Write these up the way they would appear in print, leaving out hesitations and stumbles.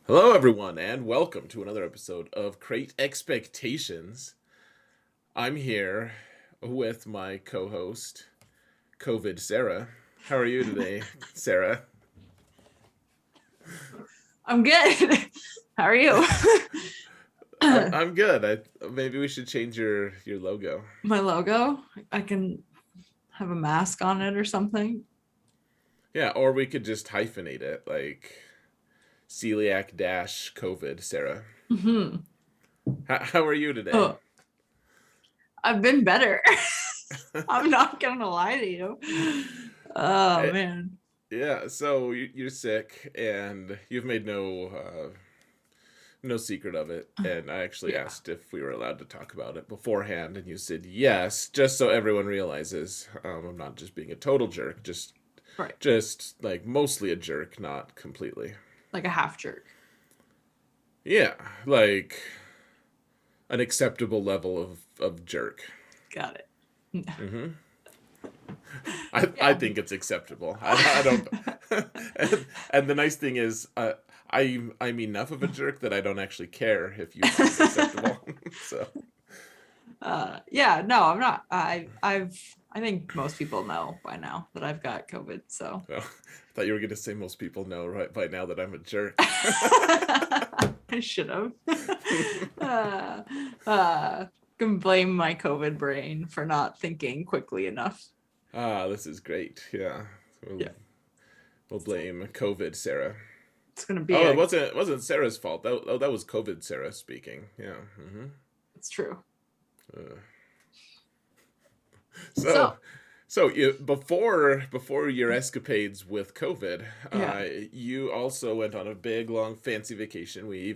Hello, everyone, and welcome to another episode of Crate Expectations. I'm here with my co host, COVID Sarah. How are you today, Sarah? I'm good. How are you? I'm good. Maybe we should change your logo. My logo, I can have a mask on it or something. Yeah, or we could just hyphenate it like celiac dash COVID Sarah. Hmm. How are you today? Oh, I've been better. I'm not gonna lie to you. Oh Eh, man. yeah, so you're sick, and you've made no secret of it. And I actually Yeah. asked if we were allowed to talk about it beforehand, and you said yes, just so everyone realizes I'm not just being a total jerk, Right. just like mostly a jerk, not completely. Like a half jerk. Yeah, like an acceptable level of jerk. Got it. Mm-hmm. I Yeah. think it's acceptable. I don't. And the nice thing is, I'm enough of a jerk that I don't actually care if you find it acceptable. So Yeah, no, I'm not. I think most people know by now that I've got COVID, so well, I thought you were going to say most people know right by now that I'm a jerk. I should have. uh, can blame my COVID brain for not thinking quickly enough. This is great. Yeah, we'll, Yeah, we'll blame COVID Sarah. it's gonna be Oh, a. it wasn't Sarah's fault. That was COVID Sarah speaking. Yeah. Mm-hmm. It's true. Uh, So so so you before your escapades with COVID, yeah. you also went on a big long fancy vacation. We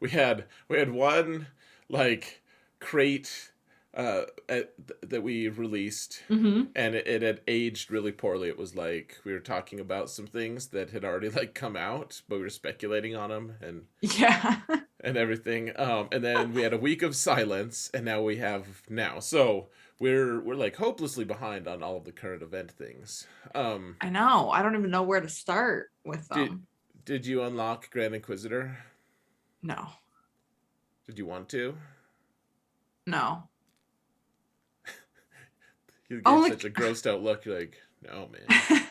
had one like crate that we released, Hmm. and it had aged really poorly. It was like we were talking about some things that had already like come out, but we were speculating on them Yeah. and everything. And then we had a week of silence, and now we have now. So we're like hopelessly behind on all of the current event things. I know. I don't even know where to start with Did them. did you unlock Grand Inquisitor? No. Did you want to? No. You gave Only such a grossed out look. You're like, no, man.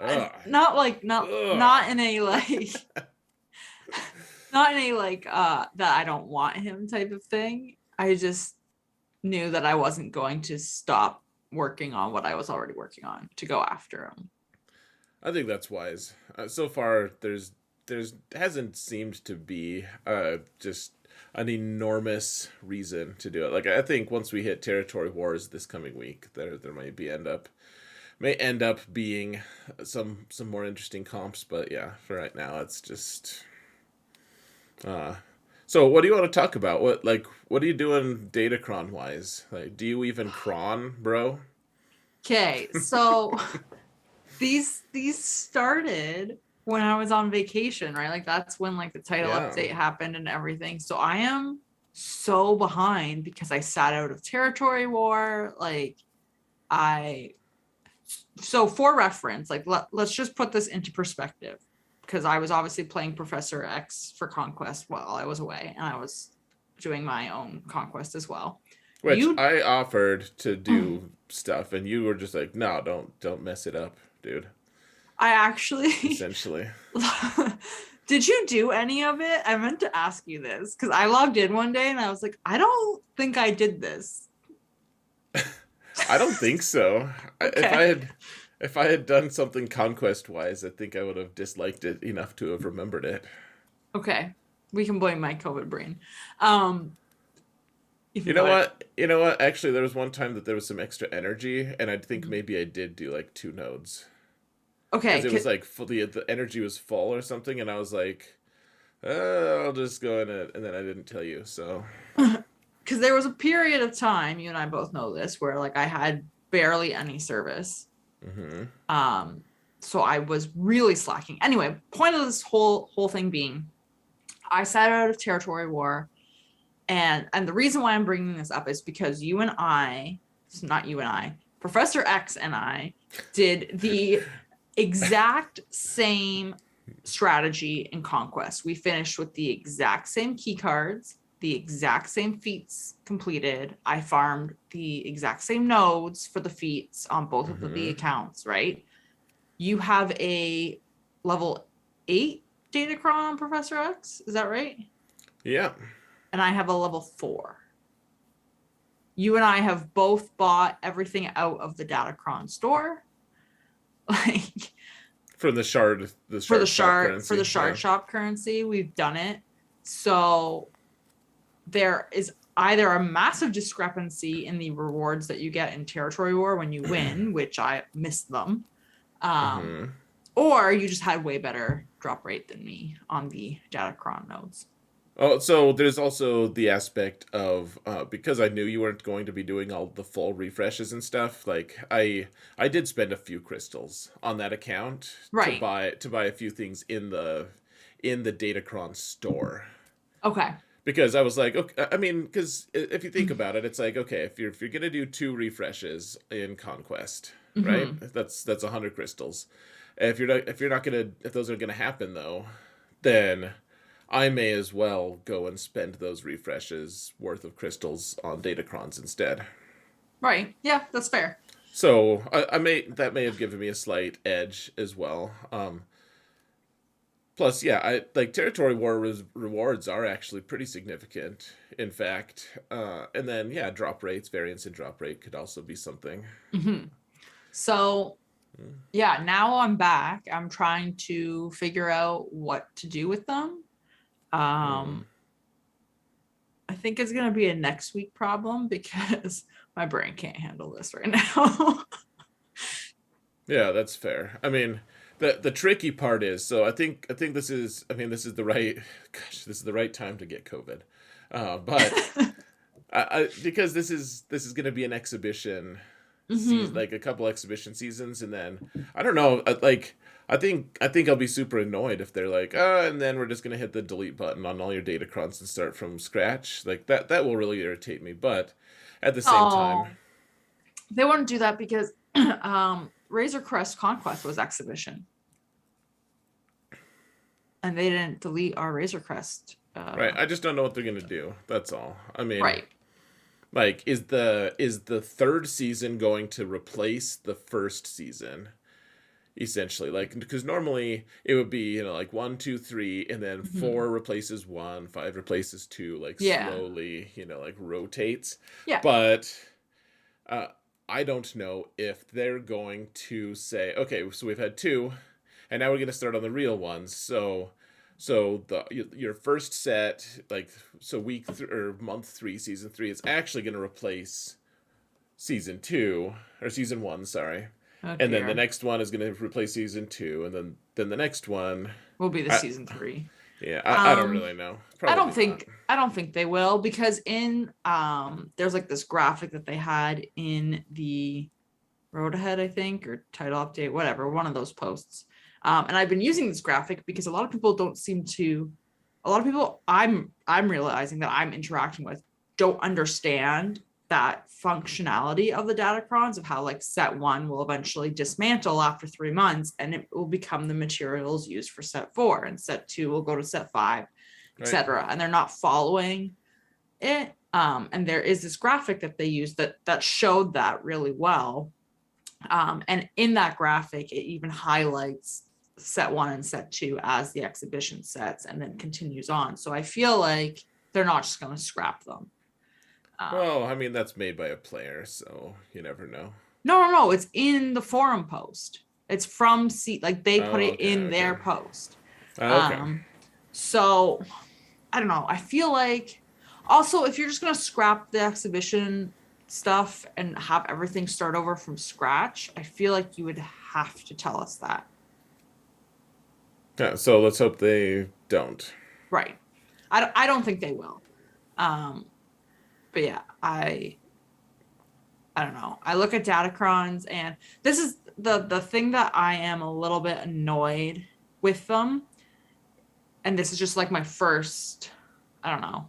Ugh. not like not Ugh. not in a like not in a like that I don't want him type of thing. I just knew that I wasn't going to stop working on what I was already working on to go after him. I think that's wise. So far, there's hasn't seemed to be just an enormous reason to do it. Like I think once we hit territory wars this coming week, there may end up being some more interesting comps. But yeah, for right now, it's just. Uh, so what do you want to talk about? What are you doing Datacron wise? Like, do you even cron, bro? Okay, so these started when I was on vacation, right? Like that's when like the title Yeah. update happened and everything. So I am so behind because I sat out of territory war. Like I so for reference, like let's just put this into perspective because I was obviously playing Professor X for Conquest while I was away, and I was doing my own Conquest as well. Which You, I offered to do stuff, and you were just like, "No, don't mess it up, dude." I actually Essentially, did you do any of it? I meant to ask you this because I logged in one day and I was like, I don't think I did this. I don't think so. Okay. If I had done something conquest wise, I think I would have disliked it enough to have remembered it. Okay. We can blame my COVID brain. Um, You even know though I what? You know what? Actually, there was one time that there was some extra energy, and I think Mhm. maybe I did do like two nodes because Okay, it was like fully the energy was full or something, and I was like, I'll just go in it," and then I didn't tell you. So because there was a period of time, you and I both know this, where like I had barely any service. hmm Um, so I was really slacking. Anyway, point of this whole thing being, I sat out of territory war, and the reason why I'm bringing this up is because you and I, it's not you and I, Professor X and I did the exact same strategy, and conquest. We finished with the exact same key cards, the exact same feats completed. I farmed the exact same nodes for the feats on both of the accounts, right? You have a level 8 Datacron on Professor X, is that right? Yeah. And I have a level 4. You and I have both bought everything out of the Datacron store. Like From the shard shop currency. For the shard shop currency, we've done it. So there is either a massive discrepancy in the rewards that you get in Territory War when you win, which I missed them, or you just had way better drop rate than me on the Datacron nodes. Oh, so there's also the aspect of because I knew you weren't going to be doing all the full refreshes and stuff. Like I did spend a few crystals on that account Right. to buy a few things in the Datacron store. Okay. Because I was like, okay, I mean, because if you think about it, it's like, okay, if you're gonna do 2 refreshes in Conquest, right? That's 100 crystals. If those are gonna happen though, then I may as well go and spend those refreshes worth of crystals on Datacrons instead. Right. Yeah, that's fair. So that may have given me a slight edge as well. Plus, yeah, I like Territory War rewards are actually pretty significant, in fact. And then yeah, drop rates, variance in drop rate could also be something. So yeah, now I'm back. I'm trying to figure out what to do with them. I think it's gonna be a next week problem because my brain can't handle this right now. Yeah, that's fair. I mean, the tricky part is, so I think this is this is the right this is the right time to get COVID, but because this is going to be an exhibition season, like a couple exhibition seasons, and then I don't know, I think I'll be super annoyed if they're like, and then we're just gonna hit the delete button on all your Datacrons and start from scratch. Like that will really irritate me. But at the same time, they wouldn't do that because Razor Crest Conquest was exhibition, and they didn't delete our Razor Crest. Right. I just don't know what they're gonna do. That's all. I mean, right. Like, is the third season going to replace the first season? Essentially, like, because normally it would be, you know, like 1, 2, 3, and then 4 replaces 1, 5 replaces 2, like slowly, you know, like rotates. Yeah. But I don't know if they're going to say, okay, so we've had 2, and now we're going to start on the real ones. So your first set, like, so or month 3, season 3, is actually going to replace season 2 or season 1, sorry. Oh, and then the next one is going to replace season 2, and then the next one will be the season 3. Yeah, I don't really know. Probably I don't think they will, because in there's like this graphic that they had in the Road Ahead, I think, or title update, whatever, one of those posts. And I've been using this graphic because a lot of people I'm realizing that I'm interacting with don't understand that functionality of the Datacrons, of how like set 1 will eventually dismantle after 3 months and it will become the materials used for set 4, and set 2 will go to set 5, etc. And they're not following it. And there is this graphic that they use that showed that really well. And in that graphic, it even highlights set 1 and set 2 as the exhibition sets and then continues on. So I feel like they're not just going to scrap them. Well, I mean, that's made by a player, so you never know. No, it's in the forum post. It's from like they put it in their post. So I don't know. I feel like also, if you're just going to scrap the exhibition stuff and have everything start over from scratch, I feel like you would have to tell us that. Yeah, so let's hope they don't. Right. I don't think they will. But yeah, I don't know. I look at Datacrons, and this is the thing that I am a little bit annoyed with them. And this is just like my first, I don't know,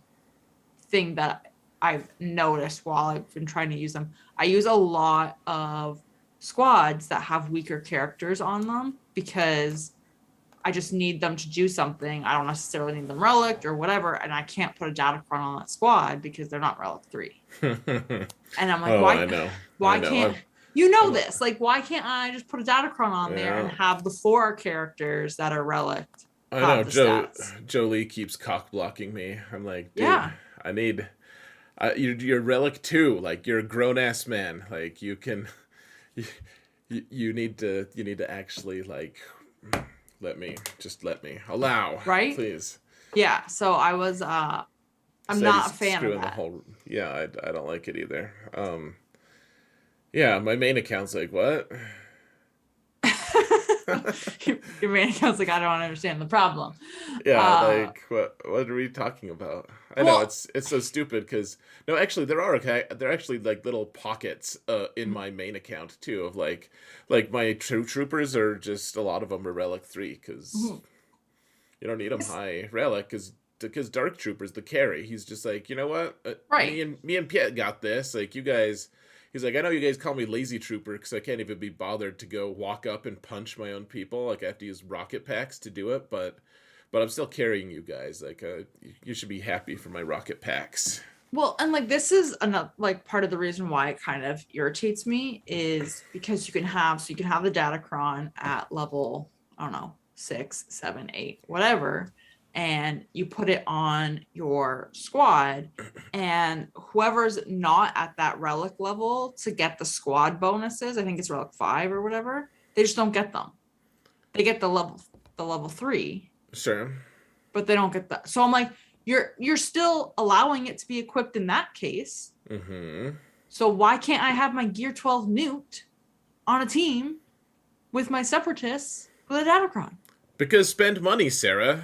thing that I've noticed while I've been trying to use them. I use a lot of squads that have weaker characters on them because I just need them to do something. I don't necessarily need them relic or whatever, and I can't put a Datacron on that squad because they're not relic 3. And I'm like, Oh, why I know. I why know. can't you know I'm a, this? Like, why can't I just put a Datacron on there and yeah. have the 4 characters that are relic I know. have the stats? Jolie keeps cock blocking me. I'm like, dude, Yeah, I need. You're relic 2. Like, you're a grown ass man. Like, you can. You need to. You need to actually like. Let me allow, right? please. Yeah. So I'm Said not he's a fan of screwing the that. whole. Yeah, I don't like it either. Yeah, my main account's like, what? Your main account's like, I don't understand the problem. Yeah, Uh, like what are we talking about? I know well, it's so stupid because no, actually there are actually like little pockets in my main account too of like my troopers are just a lot of them are relic 3 because mhm. you don't need them high relic because dark troopers the carry. He's just like, you know what, Right. me and Piet got this. Like you guys. He's like, I know you guys call me lazy trooper because I can't even be bothered to go walk up and punch my own people. Like I have to use rocket packs to do it, but I'm still carrying you guys. Like, you should be happy for my rocket packs. Well, and like this is another like part of the reason why it kind of irritates me is because you can have the Datacron at level, I don't know, 6, 7, 8, whatever, and you put it on your squad, and whoever's not at that relic level to get the squad bonuses, I think it's relic 5 or whatever, they just don't get them. They get the level 3, Sure. but they don't get that. So I'm like, you're still allowing it to be equipped in that case. Mm-hmm. So why can't I have my Gear 12 nuked on a team with my separatists with a Datacron? Because spend money, Sarah.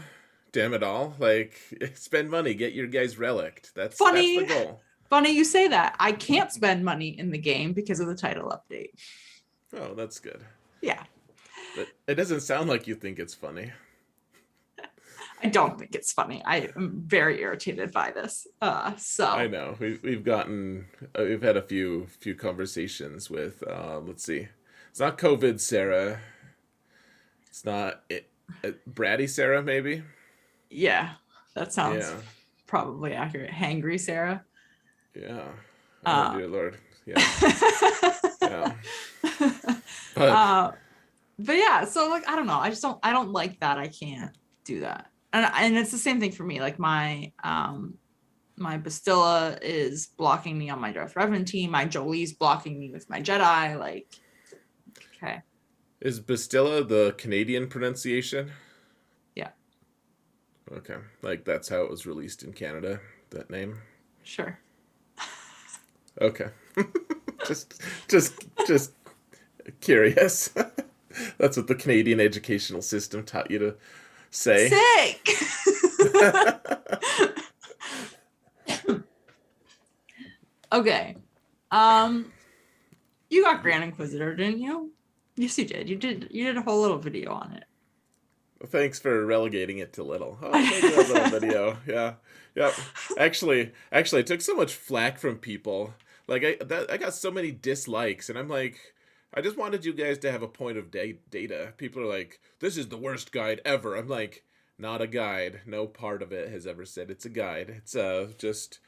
Damn it all. Like, spend money. Get your guys relicked. That's the Funny, goal. funny you say that. I can't spend money in the game because of the title update. Oh, that's good. Yeah, But it doesn't sound like you think it's funny. I don't think it's funny. I am very irritated by this. I So know. We've had a few conversations with let's see. It's not COVID, Sarah. It's not bratty Sarah, maybe. yeah, that sounds Yeah. probably accurate. Hangry Sarah. Yeah. Oh Uh, dear Lord. Yeah. Yeah. But uh, but yeah, so like I don't know. I don't like that. I can't do that. And it's the same thing for me. Like my Bastilla is blocking me on my Darth Revan team. My Jolie's blocking me with my Jedi. Like, okay. is Bastilla the Canadian pronunciation? Yeah, Okay. Like that's how it was released in Canada, that name. sure. Okay. just just just curious. That's what the Canadian educational system taught you to say. Sick. Okay. Um, you got Grand Inquisitor, didn't you? Yes, you did. You did a whole little video on it. Thanks for relegating it to little. Oh, I made a little video. Yeah. Yep. I took so much flack from people. Like I got so many dislikes and I'm like I just wanted you guys to have a point of data. People are like, "This is the worst guide ever." I'm like, "Not a guide. No part of it has ever said it's a guide. It's just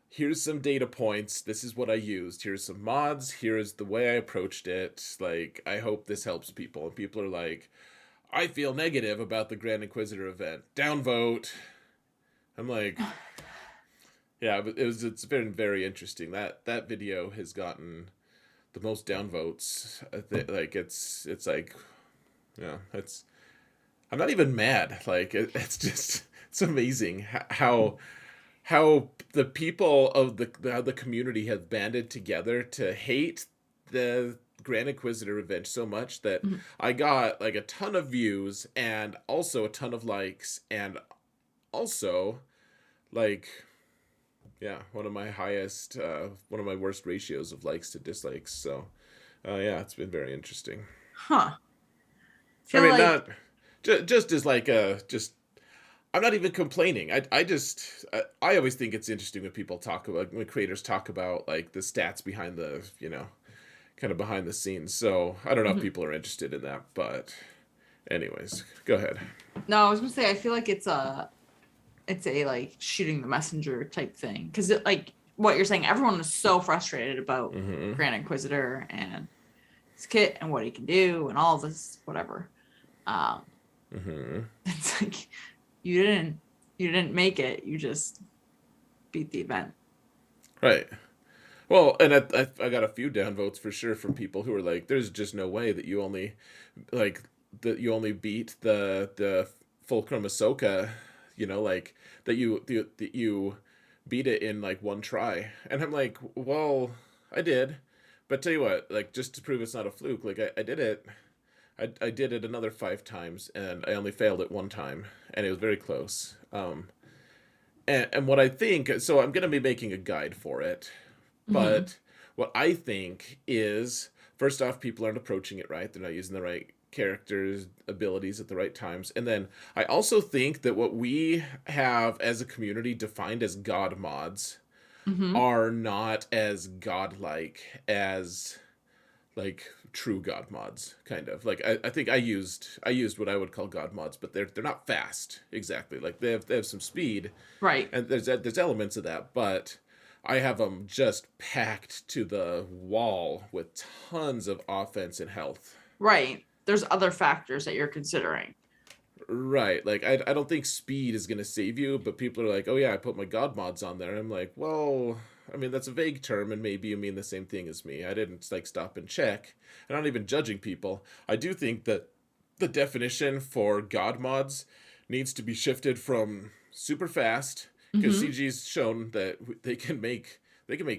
here's some data points. This is what I used. Here's some mods. Here is the way I approached it. Like, I hope this helps people." And people are like, I feel negative about the Grand Inquisitor event. Downvote. I'm like, yeah, but it's been very interesting. That video has gotten the most downvotes. Like it's like, yeah, it's. I'm not even mad. Like it's just it's amazing how the people of the community have banded together to hate the Grand Inquisitor event so much that Mhm. I got like a ton of views and also a ton of likes and also like yeah one of my worst ratios of likes to dislikes. So yeah, it's been very interesting. Huh. I Feel mean, like not just as like just I'm not even complaining. I always think it's interesting when people talk about when creators talk about like the stats behind the kind of behind the scenes. So I don't know if mhm. people are interested in that, but Anyways, go ahead. No, I was gonna say I feel like it's a like shooting the messenger type thing because like what you're saying, everyone was so frustrated about Mm-hmm. Grand Inquisitor and his kit and what he can do and all this whatever. Um, Mm-hmm. it's like you didn't you didn't make it. You just beat the event. Right. Well, and I got a few downvotes for sure from people who were like, "There's just no way that you only like that you only beat the Fulcrum Ahsoka, like that you beat it in like one try." And I'm like, "Well, I did, but tell you what, like just to prove it's not a fluke, like I did it. I did it another 5 times, and I only failed it one time, and it was very close. And what I think, so I'm gonna be making a guide for it, Mm-hmm. but what I think is, first off, people aren't approaching it right. They're not using the right characters' abilities at the right times. And then I also think that what we have as a community defined as God mods Mm-hmm. are not as godlike as like true god mods, kind of. Like I think I used what I would call god mods, but they're not fast exactly. Like they have some speed, Right. and there's elements of that, but I have them just packed to the wall with tons of offense and health. Right. There's other factors that you're considering. Right, like I don't think speed is gonna save you, but people are like, oh yeah, I put my god mods on there. I'm like, well, I mean that's a vague term, and maybe you mean the same thing as me. I didn't like stop and check. I'm not even judging people. I do think that the definition for god mods needs to be shifted from super fast, because Mm-hmm. CG's shown that they can make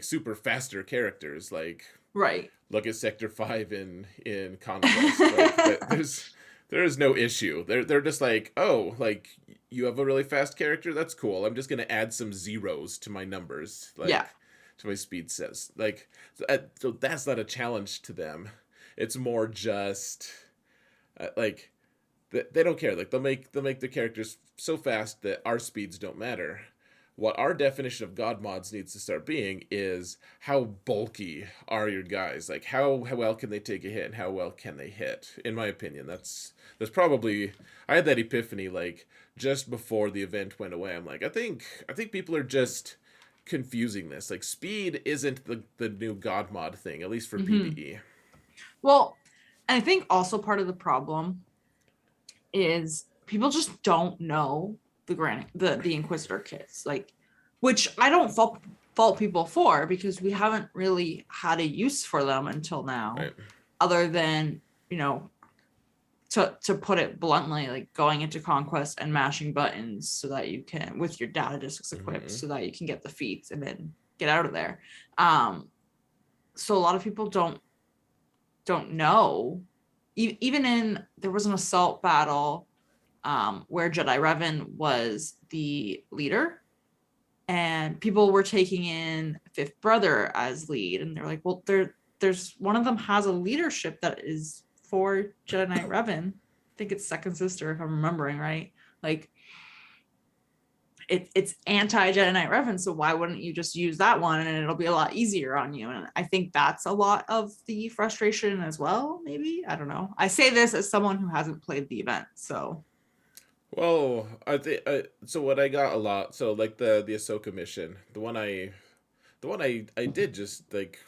super faster characters. Like Right. look at Sector 5 in Conquest. Like that there is no issue. They're just like, "Oh, like you have a really fast character? That's cool. I'm just going to add some zeros to my numbers, Yeah. like to my speed says." Like so that's not a challenge to them. It's more just like they don't care. Like they'll make the characters so fast that our speeds don't matter. What our definition of god mods needs to start being is how bulky are your guys? Like how well can they take a hit and how well can they hit? In my opinion, that's probably I had that epiphany like just before the event went away. I'm like, I think people are just confusing this. Like speed isn't the new god mod thing, at least for Mm-hmm. PvE. Well, and I think also part of the problem is people just don't know the Inquisitor kits, like, which I don't fault people for because we haven't really had a use for them until now, Right. other than you know to put it bluntly, like going into conquest and mashing buttons so that you can with your data discs equipped Mm-hmm. so that you can get the feats and then get out of there. Um, so a lot of people don't know. Even in there was an assault battle where Jedi Revan was the leader, and people were taking in Fifth Brother as lead, and they're like, well, there's one of them has a leadership that is for Jedi Knight Revan. I think it's Second Sister, if I'm remembering right. Like it's anti Jedi Knight Revan, so why wouldn't you just use that one and it'll be a lot easier on you? And I think that's a lot of the frustration as well. Maybe I don't know. I say this as someone who hasn't played the event, so. Well, I think so. What I got a lot, so like the Ahsoka mission, the one I did just like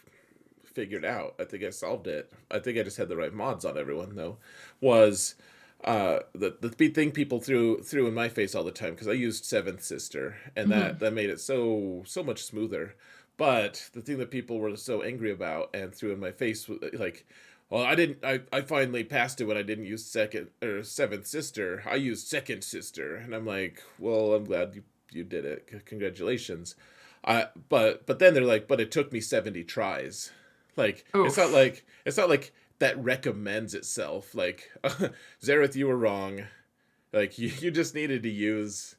figured out. I think I solved it. I think I just had the right mods on everyone though. Was the big thing people threw in my face all the time because I used Seventh Sister, and Mhm. that made it so much smoother. But the thing that people were so angry about and threw in my face was like, well, I finally passed it when I didn't use second or Seventh Sister. I used Second Sister, and I'm like, well, I'm glad you did it. Congratulations. But then they're like, but it took me 70 tries. Like Oof. it's not like that recommends itself. Like Zareth, you were wrong. Like you just needed to use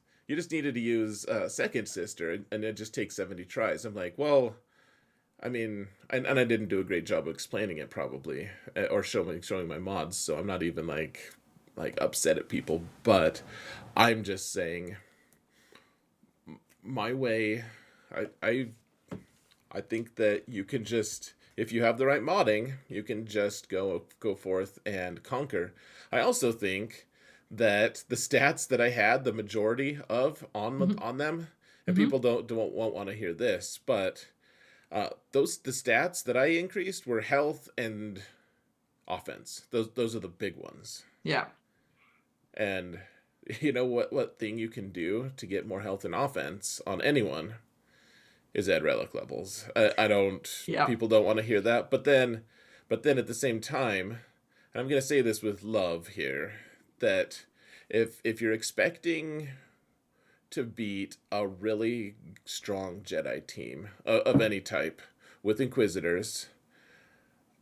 Second Sister, and it just takes 70 tries. I'm like, well, I mean, and I didn't do a great job of explaining it probably, or showing my mods. So I'm not even like upset at people, but I'm just saying my way. I I I think that you can just if you have the right modding, you can just go forth and conquer. I also think that the stats that I had the majority of Mhm. on them, and Mhm. people won't want to hear this, but those the stats that I increased were health and offense. Those are the big ones. Yeah. And you know what thing you can do to get more health and offense on anyone is add relic levels. I don't. Yeah. People don't want to hear that, but then at the same time, and I'm gonna say this with love here, that if you're expecting to beat a really strong Jedi team of any type with Inquisitors,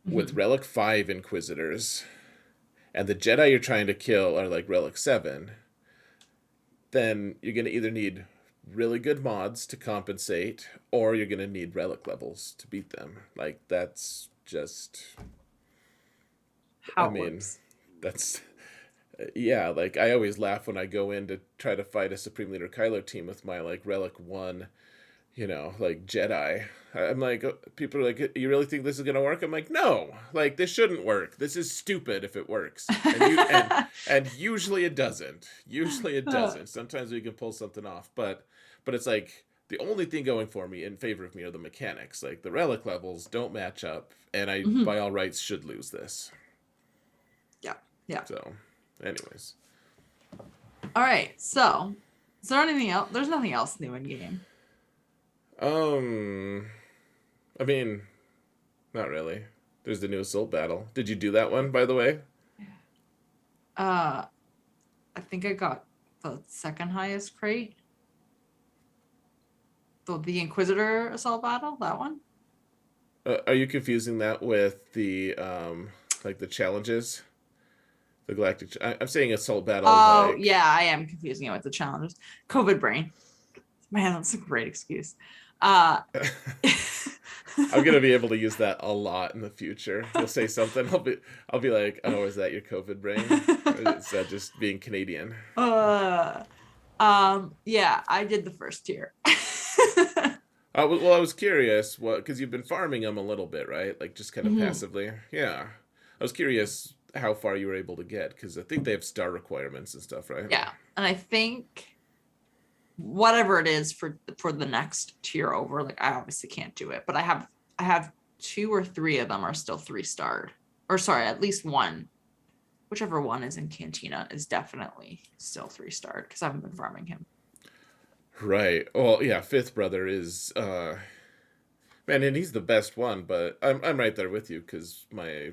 with Mhm. Relic 5 Inquisitors, and the Jedi you're trying to kill are like Relic 7, then you're going to either need really good mods to compensate, or you're going to need Relic levels to beat them. Like, that's just. I How it mean, works. that's. Yeah, like, I always laugh when I go in to try to fight a Supreme Leader Kylo team with my, like, Relic 1 like Jedi. I'm like, people are like, you really think this is gonna work? I'm like, no, like this shouldn't work. This is stupid if it works. And usually it doesn't. Usually it doesn't. Sometimes we can pull something off, but it's like the only thing going for me in favor of me are the mechanics. Like the relic levels don't match up, and I Mhm. by all rights should lose this. Yeah. Yeah. So, anyways, All right. So, is there anything else? There's nothing else new in game. um, I mean, not really. There's the new assault battle. Did you do that one, by the way? Uh, I think I got the second highest crate. The Inquisitor assault battle. That one. Are you confusing that with the like the challenges, the galactic? I'm saying assault battle Oh like. yeah, I am confusing it with the challenges. COVID brain. Man, that's a great excuse. Uh, I'm gonna be able to use that a lot in the future. You'll say something, I'll be like, oh, is that your COVID brain? Or is that just being Canadian? uh, yeah, I did the first tier. Well, I was curious, what because you've been farming them a little bit, right? Like just kind of Mhm. passively. Yeah, I was curious how far you were able to get because I think they have star requirements and stuff, right? Yeah, and I think whatever it is for the next tier over, like I obviously can't do it, but I have two or three of them are still 3-starred, or sorry, at least one, whichever one is in Cantina is definitely still 3-starred because I haven't been farming him. Right. Well, yeah, fifth brother is man, and he's the best one, but I'm right there with you because my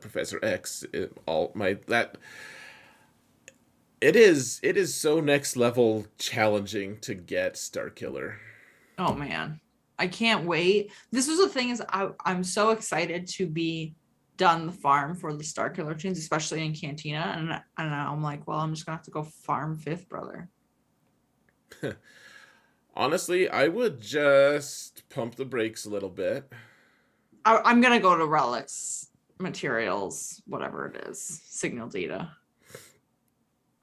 Professor X all my that it is so next level challenging to get Star Killer. Oh man, I can't wait. This was the thing is I'm so excited to be done the farm for the Star Killer tunes, especially in Cantina, and I'm like, well, I'm just gonna have to go farm fifth brother. Honestly, I would just pump the brakes a little bit. I'm gonna go to relics, materials, whatever it is, signal data.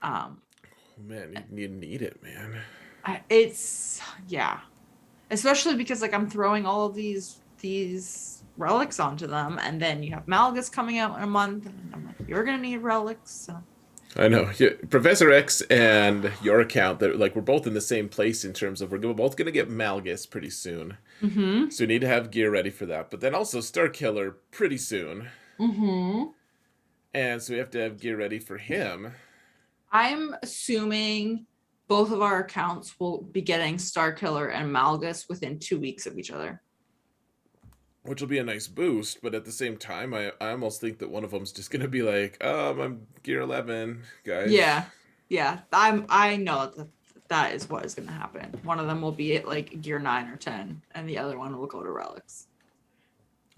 Um, Oh man, you need it, man. it's yeah, especially because like I'm throwing all of these relics onto them, and then you have Malgus coming out in a month, and I'm like, you're gonna need relics. So. I know. Yeah, Professor X and your account that like we're both in the same place in terms of we're both gonna get Malgus pretty soon. Mm-hmm. So we need to have gear ready for that. But then also Star Killer pretty soon. Mm-hmm. And so we have to have gear ready for him. I'm assuming both of our accounts will be getting Star Killer and Malgus within 2 weeks of each other. Which will be a nice boost, but at the same time, I almost think that one of them's just gonna be like, I'm gear 11, guys. Yeah, yeah. I know that is what is going to happen. One of them will be at like gear 9 or 10, and the other one will go to relics.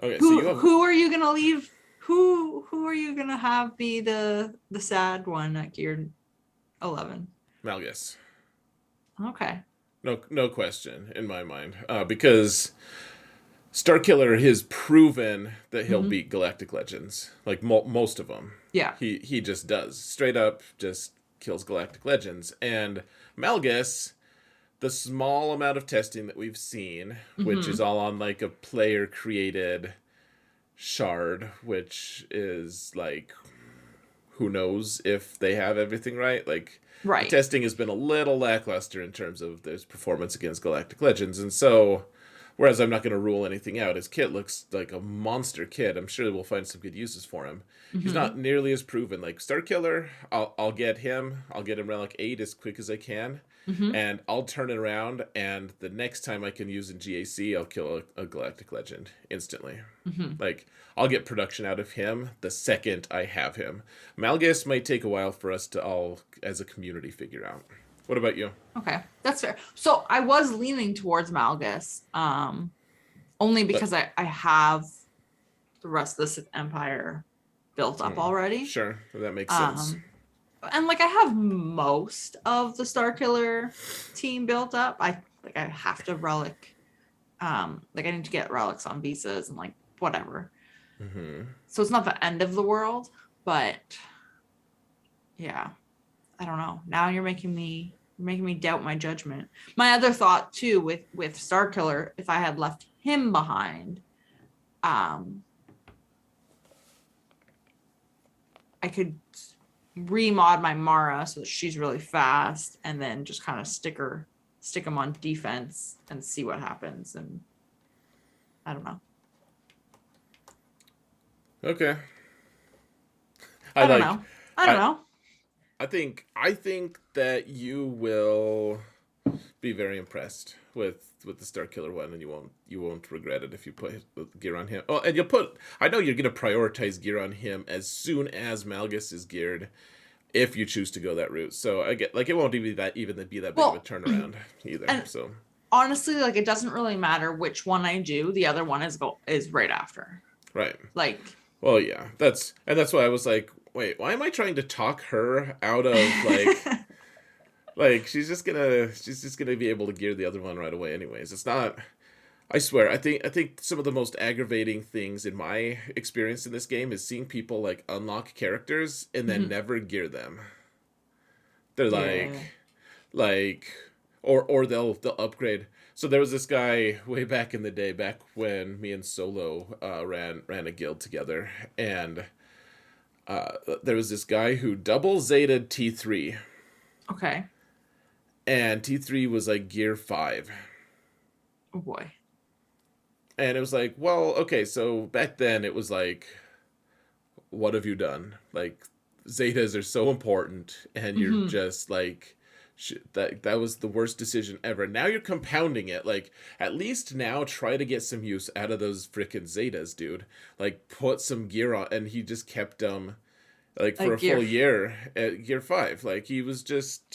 Okay, so you Who have who are you going to leave? Who are you going to have be the sad one at gear 11? Malgus. Okay. No question in my mind, because Starkiller has proven that he'll Mm-hmm. beat Galactic Legends, like most of them. Yeah. He just does straight up just kills Galactic Legends, and Malgus, the small amount of testing that we've seen, which is Mm-hmm. all on like a player created shard, which is like, who knows if they have everything right. Like, the Right. testing has been a little lackluster in terms of their performance against Galactic Legends, and so whereas I'm not going to rule anything out, his kit looks like a monster kit. I'm sure we'll find some good uses for him. He's Hmm. not nearly as proven. Like Starkiller, I'll get him. I'll get him relic 8 as quick as I can, Hmm. and I'll turn it around. And the next time I can use in GAC, I'll kill a Galactic Legend instantly. Hmm. Like, I'll get production out of him the second I have him. Malgus might take a while for us to all, as a community, figure out. What about you? Okay, that's fair. So I was leaning towards Malgus, only But because I have the rest of the Sith Empire built up already. sure, that makes sense. Um, and like I have most of the Star Killer team built up. I have to relic, like I need to get relics on visas and like whatever. Hmm. So it's not the end of the world, but yeah, I don't know. Now you're making me doubt my judgment. My other thought too with Star Killer, if I had left him behind, um, I could remod my Mara so that she's really fast, and then just kind of stick him on defense and see what happens. And I don't know. Okay. I I don't like. know. I don't I know. I think that you will be very impressed with the Star Killer one, and you won't regret it if you put gear on him. Oh, and you'll put. I know you're gonna prioritize gear on him as soon as Malgus is geared, if you choose to go that route. So I get, like, it won't even be that big of a Well, turnaround either. and So honestly, like it doesn't really matter which one I do. The other one is right after. right. Like Well, yeah, that's why I was like, wait, why am I trying to talk her out of like she's just gonna be able to gear the other one right away anyways. It's not. I swear, I think some of the most aggravating things in my experience in this game is seeing people like unlock characters and then Mhm. never gear them. They're Yeah. like or they'll upgrade. So there was this guy way back in the day, back when me and Solo ran a guild together, and there was this guy who double zetaed T3, Okay. and T3 was like gear 5. Oh boy. And it was like, well, okay, so back then it was like, what have you done? Like, zetas are so important, and you're Hmm. just like, that was the worst decision ever. Now you're compounding it. Like, at least now try to get some use out of those freaking zetas, dude. Like, put some gear on, and he just kept like for Like a full gear. year at gear 5. Like, he was just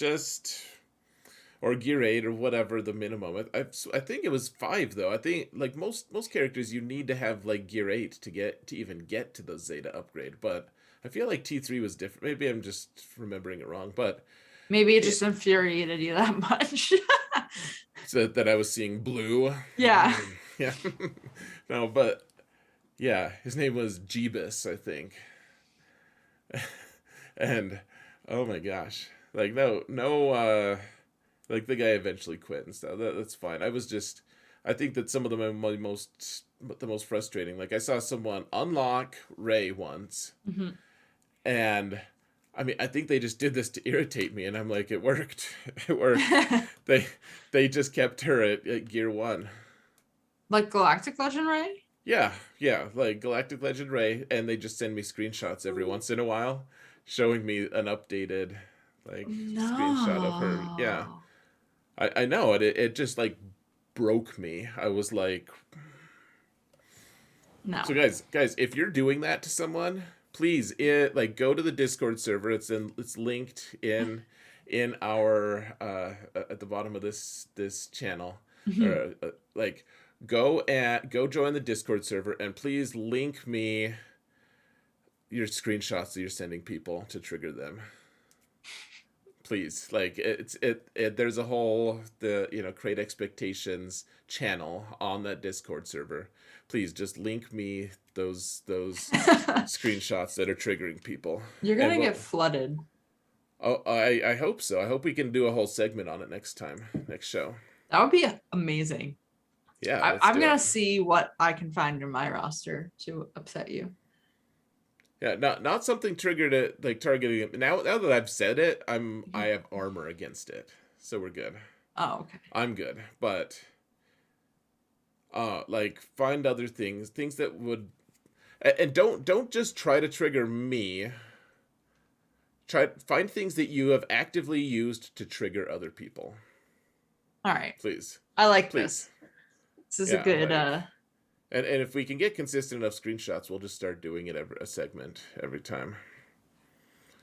or gear 8 or whatever the minimum. I think it was 5 though. I think like most characters you need to have like gear 8 to even get to the Zeta upgrade, but I feel like T3 was different. Maybe I'm just remembering it wrong, but Maybe it it just infuriated you that much. so that I was seeing blue. Yeah. Yeah. No, but yeah, his name was Jeebus, I think. And oh my gosh. Like, no like, the guy eventually quit and stuff. That's fine. I think that some of them are the most frustrating. Like, I saw someone unlock Ray once, Hmm. and I mean, I think they just did this to irritate me, and I'm like, it worked. It worked. They they just kept her at gear 1. Like Galactic Legend, right? Yeah, yeah, like Galactic Legend Ray, and they just send me screenshots every once in a while, showing me an updated like screenshot of her. Yeah, No. I know it just like broke me. I was like, No. so guys, if you're doing that to someone, please like go to the Discord server. It's linked in our at the bottom of this channel, Mhm. or like go join the Discord server, and please link me your screenshots that you're sending people to trigger them. Please, like, there's a whole the create expectations channel on that Discord server. Please just link me those screenshots that are triggering people. You're And gonna get flooded. oh, I hope so. I hope we can do a whole segment on it next show. That would be amazing. Yeah, let's I'm do gonna it. see what I can find in my roster to upset you. Yeah, not something triggered it like targeting it. Now that I've said it, I have armor against it, so we're good. Oh, okay. I'm good, but like find other things that would, and don't just try to trigger me. Try find things that you have actively used to trigger other people. All right. Please, I like please. this. This is a Yeah, good and if we can get consistent enough screenshots, we'll just start doing it every a segment every time.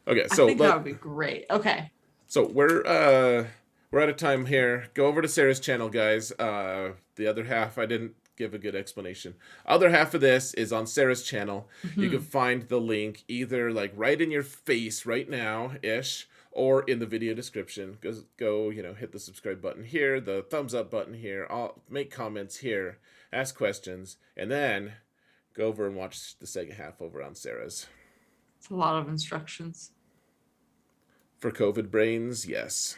Okay, I so think that would be great. Okay. we're out of time here. Go over to Sarah's channel, guys. The other half I didn't give a good explanation. Other half of this is on Sarah's channel. You can Mhm. find the link either like right in your face right now ish, or in the video description. Go, hit the subscribe button here, the thumbs up button here. I'll make comments here, ask questions, and then go over and watch the second half over on Sarah's. It's a lot of instructions. For COVID brains, yes.